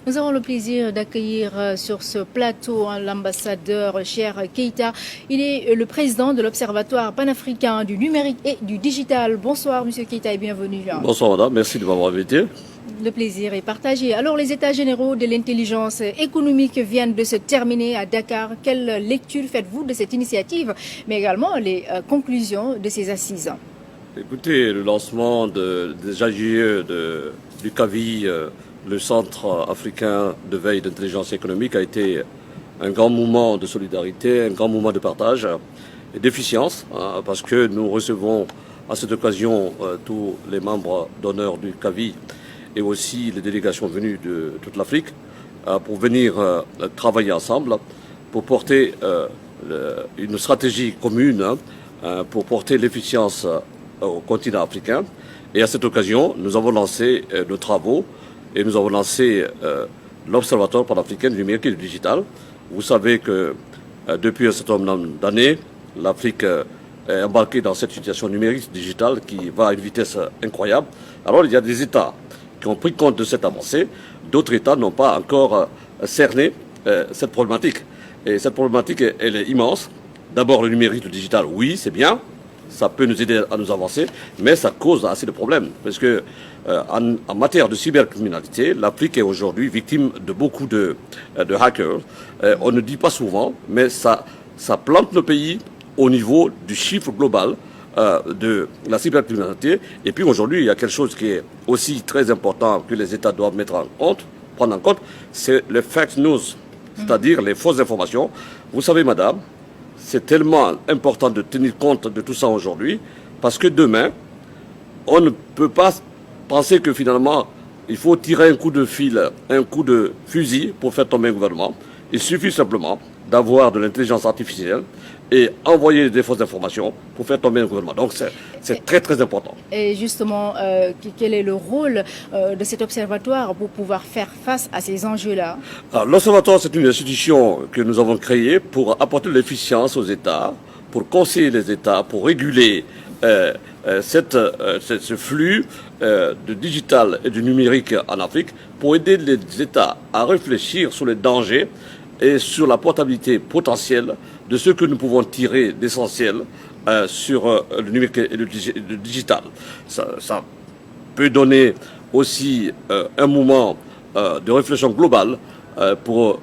Nous avons le plaisir d'accueillir sur ce plateau l'ambassadeur Cheikh Keita. Il est le président de l'Observatoire panafricain du numérique et du digital. Bonsoir Monsieur Keita et bienvenue. Bonsoir madame, merci de m'avoir invité. Le plaisir est partagé. Alors les états généraux de l'intelligence économique viennent de se terminer à Dakar. Quelle lecture faites-vous de cette initiative, mais également les conclusions de ces assises? Écoutez, le lancement des AGE du CAVI, le Centre africain de veille d'intelligence économique, a été un grand mouvement de solidarité, un grand mouvement de partage et d'efficience, parce que nous recevons à cette occasion tous les membres d'honneur du CAVI et aussi les délégations venues de toute l'Afrique pour venir travailler ensemble, pour porter une stratégie commune, pour porter l'efficience au continent africain. Et à cette occasion, nous avons lancé nos travaux et nous avons lancé l'Observatoire panafricain du numérique et du digital. Vous savez que depuis un certain nombre d'années, l'Afrique est embarquée dans cette situation numérique digitale qui va à une vitesse incroyable. Alors il y a des États qui ont pris compte de cette avancée, d'autres États n'ont pas encore cerné cette problématique. Et cette problématique, elle est immense. D'abord, le numérique, le digital, oui, c'est bien, ça peut nous aider à nous avancer, mais ça cause assez de problèmes. Parce que en matière de cybercriminalité, l'Afrique est aujourd'hui victime de beaucoup de hackers. On ne dit pas souvent, mais ça plante le pays au niveau du chiffre global de la cybercriminalité. Et puis aujourd'hui, il y a quelque chose qui est aussi très important que les États doivent prendre en compte, c'est les fake news, c'est-à-dire les fausses informations. Vous savez, madame, c'est tellement important de tenir compte de tout ça aujourd'hui, parce que demain, on ne peut pas penser que finalement, il faut tirer un coup de fil, un coup de fusil pour faire tomber un gouvernement. Il suffit simplement d'avoir de l'intelligence artificielle et envoyer des fausses informations pour faire tomber un gouvernement. Donc c'est très très important. Et justement, quel est le rôle de cet observatoire pour pouvoir faire face à ces enjeux-là? L'observatoire, c'est une institution que nous avons créée pour apporter de l'efficience aux États, pour conseiller les États, pour réguler ce flux de digital et du numérique en Afrique, pour aider les États à réfléchir sur les dangers et sur la portabilité potentielle de ce que nous pouvons tirer d'essentiel sur le numérique et le digital. Ça peut donner aussi un moment de réflexion globale pour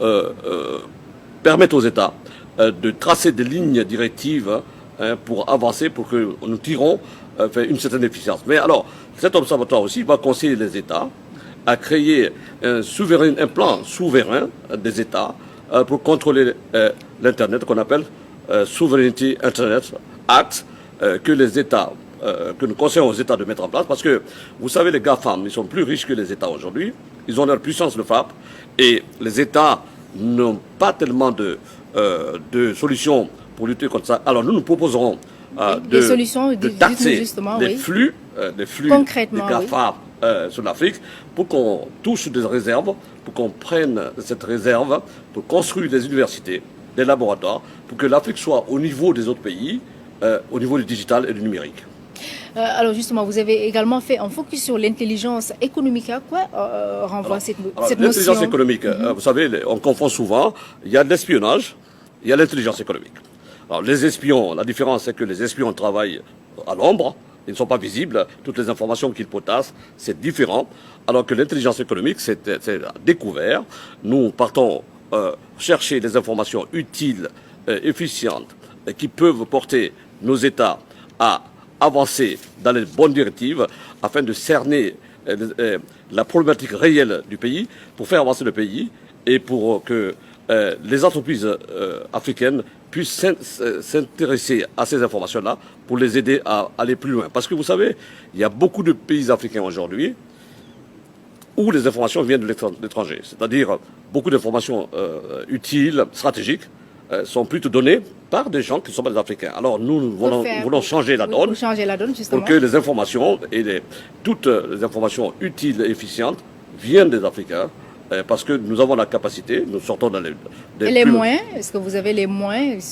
permettre aux États de tracer des lignes directives pour avancer, pour que nous tirons une certaine efficience. Mais alors, cet observatoire aussi va conseiller les États à créer un plan souverain des États pour contrôler l'Internet, qu'on appelle Sovereignty Internet Act, que les États, que nous conseillons aux États de mettre en place, parce que, vous savez, les GAFAM, ils sont plus riches que les États aujourd'hui, ils ont leur puissance de frappe, et les États n'ont pas tellement de solutions pour lutter contre ça. Alors nous proposerons de taxer des flux des GAFAM sur l'Afrique, pour qu'on touche des réserves, pour qu'on prenne cette réserve, pour construire des universités, des laboratoires, pour que l'Afrique soit au niveau des autres pays, au niveau du digital et du numérique. Alors justement, vous avez également fait un focus sur l'intelligence économique. À quoi renvoie cette notion? L'intelligence économique, vous savez, on confond souvent, il y a de l'espionnage, il y a l'intelligence économique. Alors les espions, la différence c'est que les espions travaillent à l'ombre, ils ne sont pas visibles, toutes les informations qu'ils potassent, c'est différent, alors que l'intelligence économique, c'est découvert. Nous partons chercher des informations utiles, efficientes, qui peuvent porter nos États à avancer dans les bonnes directives, afin de cerner la problématique réelle du pays, pour faire avancer le pays, et pour que les entreprises africaines puissent s'intéresser à ces informations-là pour les aider à aller plus loin. Parce que vous savez, il y a beaucoup de pays africains aujourd'hui où les informations viennent de l'étranger. C'est-à-dire beaucoup d'informations utiles, stratégiques, sont plutôt données par des gens qui ne sont pas des Africains. Alors nous voulons changer la donne, pour que les informations et toutes les informations utiles et efficientes viennent des Africains. Parce que nous avons la capacité, nous sortons dans les moyens, est-ce que vous avez les moyens?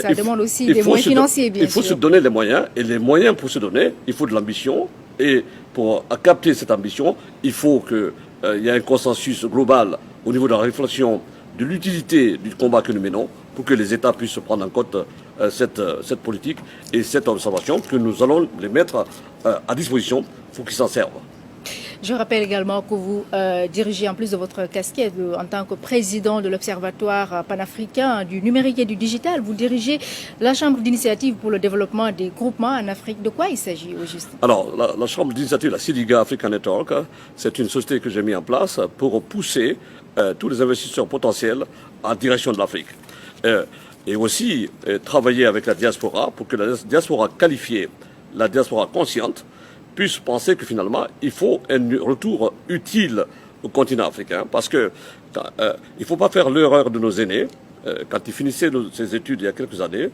Ça demande aussi des moyens financiers, bien sûr. Il faut se donner les moyens, et les moyens pour se donner, il faut de l'ambition, et pour capter cette ambition, il faut qu'il y ait un consensus global au niveau de la réflexion de l'utilité du combat que nous menons pour que les États puissent prendre en compte cette politique et cette observation que nous allons les mettre à disposition pour qu'ils s'en servent. Je rappelle également que vous dirigez, en plus de votre casquette en tant que président de l'Observatoire panafricain du numérique et du digital, vous dirigez la Chambre d'initiative pour le développement des groupements en Afrique. De quoi il s'agit au juste? Alors, la Chambre d'initiative, la SIDIGA Africa Network, c'est une société que j'ai mise en place pour pousser tous les investisseurs potentiels en direction de l'Afrique. Et aussi travailler avec la diaspora pour que la diaspora qualifiée, la diaspora consciente, puisse penser que finalement, il faut un retour utile au continent africain. Parce que il ne faut pas faire l'erreur de nos aînés. Quand ils finissaient ces études il y a quelques années,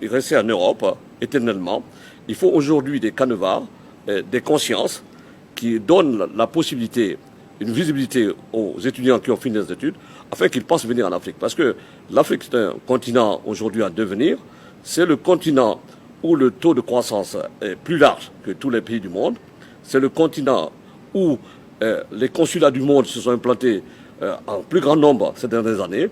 ils restaient en Europe éternellement. Il faut aujourd'hui des canevas, des consciences qui donnent la possibilité, une visibilité aux étudiants qui ont fini les études, afin qu'ils puissent venir en Afrique. Parce que l'Afrique, c'est un continent aujourd'hui à devenir. C'est le continent où le taux de croissance est plus large que tous les pays du monde. C'est le continent où les consulats du monde se sont implantés en plus grand nombre ces dernières années.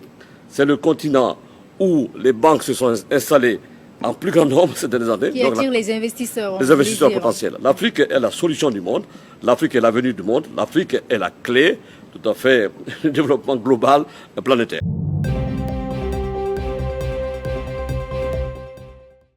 C'est le continent où les banques se sont installées en plus grand nombre ces dernières années. Qui attire les investisseurs. Les investisseurs potentiels. L'Afrique est la solution du monde. L'Afrique est l'avenir du monde. L'Afrique est la clé, tout à fait, du développement global planétaire.